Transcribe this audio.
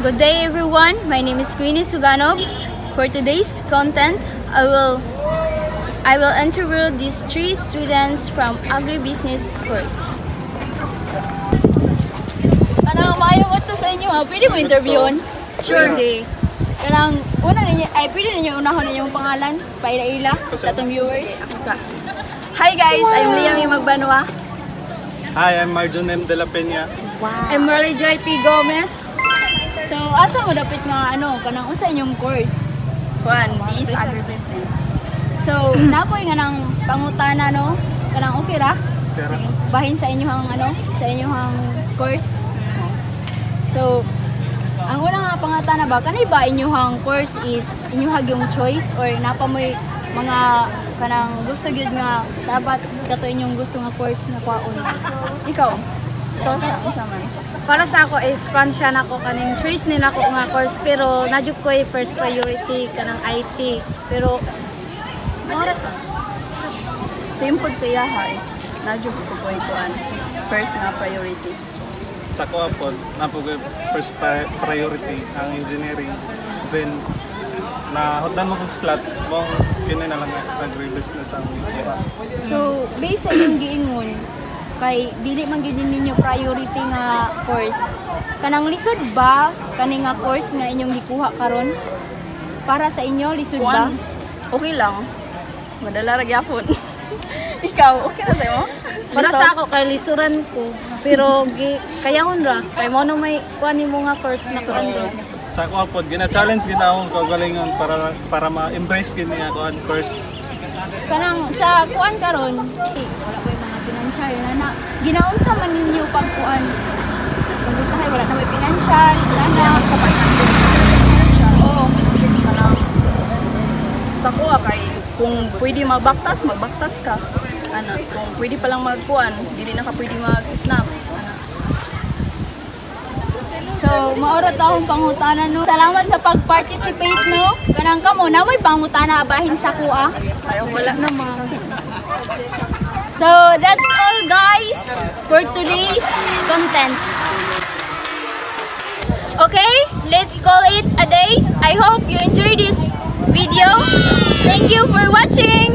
Good day everyone, my name is Queenie Suganov. For today's content, I will interview these 3 students from agribusiness course. Kanang maayo mo to sa inyo ha, pwede mo interviewon? Sure. Kanang una ninyo, pwede ninyo unahon ninyong pangalan, paila-ila sa atong viewers. Hi guys, I'm Liam Magbanwa. Hi, I'm Marjon M. De La Peña. Wow. I'm Marley Joy T. Gomez. So, asa mo dapit nga kanang unsa inyong course? BS Agribusiness. So, napoy nga nang pangutana no, kanang okay ra? Sige. Bahin sa inyong sa inyong course. So, ang unang nga pangutana ba kanay ba inyong course is inyong yung choice or napamoy mga kanang gusto gyud nga dapat kato inyong gusto nga course nga kwaon? Ikaw? Ikaw sa man? Para sa ako is conscious nako kaning choice nila ko nga course pero najuk ko first priority kanang IT pero simple siya is najuk ko first nga priority. Sa ko po, first priority ang engineering. Then, hotdan mo kong slot, mong kini na lang agribusiness ang ira. So, based sa inyong giingon, kay dili man gyud ninyo priority nga course. Kanang lisod ba kani nga course nga inyong gikuha karon? Para sa inyo lisod ba? Okay lang. Madala ra gyapon. Ikaw, okay ra sa'yo? Para sa ako kay lisuran ko. Pero kayahon ra. Kay mo nang may kuan nimo nga course na kuan ro. Sa ko po, gina-challenge gina akong kagalingon para ma-embrace gini ako ang course. Kanang sa kuan karon, wala ba mga financial na ginaunsa man ninyo pagkuan? Pagutahay wala na may financial, wala Sa financial. Oo. Sa kuha kay kung pwede magbaktas ka. Kung pwede pa lang magkuan, dili na ka pwede mag-snacks. So, maorat akong pangutana no. Salamat sa pag-participate no. Kanang kamo na may pangutana abahin sa kuha. Ayaw wala naman. So, that's all guys for today's content. Okay, let's call it a day. I hope you enjoyed this video. Thank you for watching.